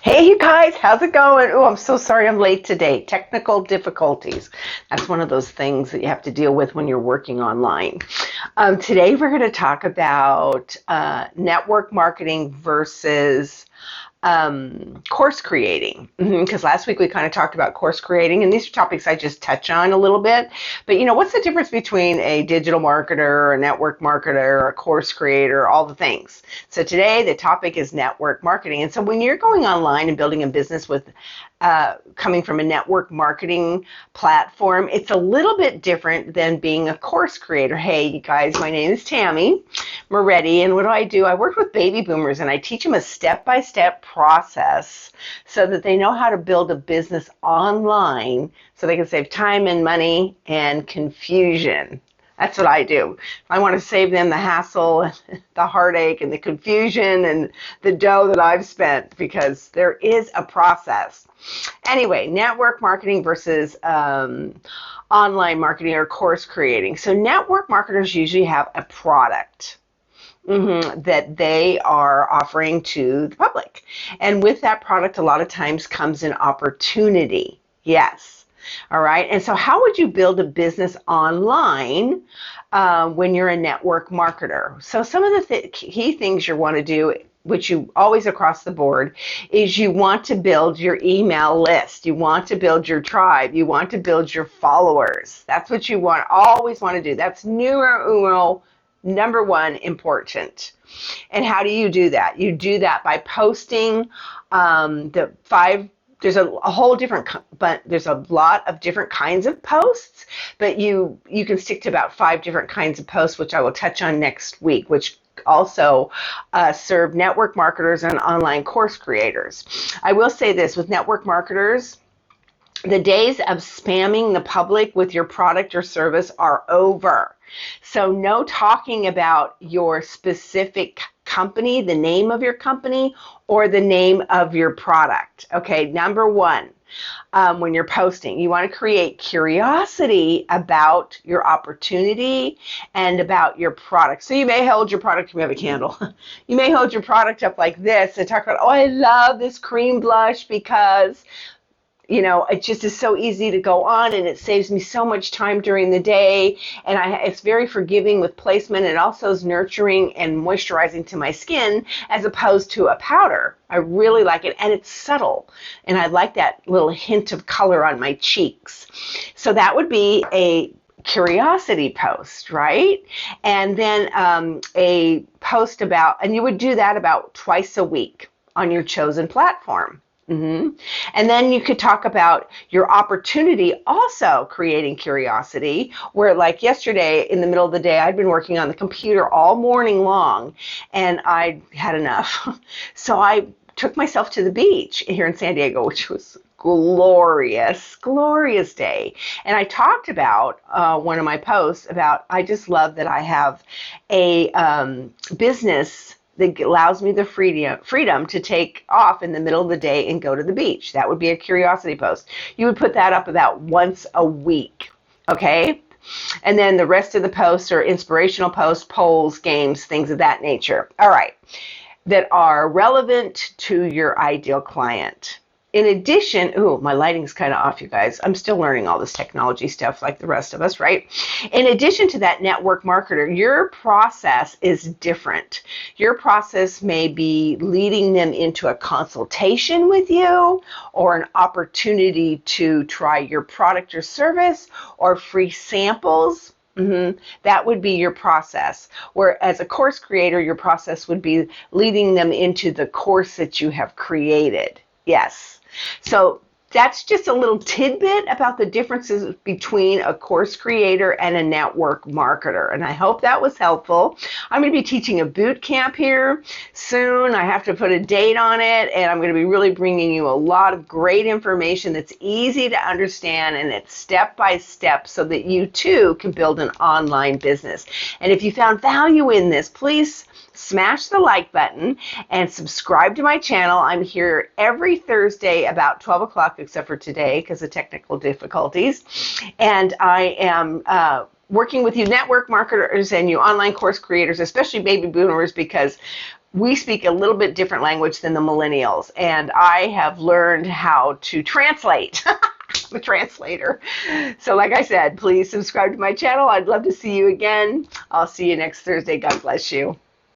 Hey, you guys, how's it going? Oh, I'm so sorry I'm late today. Technical difficulties. That's one of those things that you have to deal with when you're working online. Today, we're going to talk about network marketing versus course creating, because last week we kind of talked about course creating, and these are topics I just touch on a little bit. But what's the difference between a digital marketer, a network marketer, a course creator, all the things? So today the topic is network marketing. And so when you're going online and building a business with coming from a network marketing platform, it's a little bit different than being a course creator. Hey, you guys, my name is Tammy Moretti, and what do? I work with baby boomers, and I teach them a step-by-step process so that they know how to build a business online so they can save time and money and confusion. That's what I do. I want to save them the hassle, the heartache, and the confusion, and the dough that I've spent, because there is a process. Anyway, network marketing versus online marketing or course creating. So network marketers usually have a product that they are offering to the public. And with that product, a lot of times comes an opportunity. Yes. All right. And so how would you build a business online when you're a network marketer? So some of the key things you want to do, which you always across the board, is you want to build your email list. You want to build your tribe. You want to build your followers. That's what you always want to do. That's number one important. And how do you do that? You do that by posting there's a whole different, but there's a lot of different kinds of posts, but you can stick to about 5 different kinds of posts, which I will touch on next week, which also serve network marketers and online course creators. I will say this, with network marketers, the days of spamming the public with your product or service are over. So no talking about your specific company, the name of your company, or the name of your product. Okay, number one, when you're posting, you want to create curiosity about your opportunity and about your product. So you may hold your product, you have a candle. You may hold your product up like this and talk about, oh, I love this cream blush because it just is so easy to go on, and it saves me so much time during the day, and it's very forgiving with placement, and also is nurturing and moisturizing to my skin as opposed to a powder. I really like it, and it's subtle, and I like that little hint of color on my cheeks. So that would be a curiosity post, right? And then a post about, and you would do that about twice a week on your chosen platform. And then you could talk about your opportunity, also creating curiosity, where like yesterday in the middle of the day, I'd been working on the computer all morning long and I had enough. So I took myself to the beach here in San Diego, which was glorious day. And I talked about one of my posts about, I just love that I have a business that allows me the freedom to take off in the middle of the day and go to the beach. That would be a curiosity post. You would put that up about once a week, okay? And then the rest of the posts are inspirational posts, polls, games, things of that nature. All right, that are relevant to your ideal client. In addition, my lighting's kind of off, you guys. I'm still learning all this technology stuff like the rest of us, right? In addition to that network marketer, your process is different. Your process may be leading them into a consultation with you, or an opportunity to try your product or service, or free samples. That would be your process. Where as a course creator, your process would be leading them into the course that you have created. Yes. So that's just a little tidbit about the differences between a course creator and a network marketer. And I hope that was helpful. I'm going to be teaching a boot camp here soon. I have to put a date on it, and I'm going to be really bringing you a lot of great information that's easy to understand, and it's step by step so that you too can build an online business. And if you found value in this, please smash the like button and subscribe to my channel. I'm here every Thursday about 12 o'clock, except for today because of technical difficulties. And I am working with you network marketers and you online course creators, especially baby boomers, because we speak a little bit different language than the millennials, and I have learned how to translate. I'm a translator. So like I said, please subscribe to my channel. I'd love to see you again. I'll see you next Thursday. God bless you.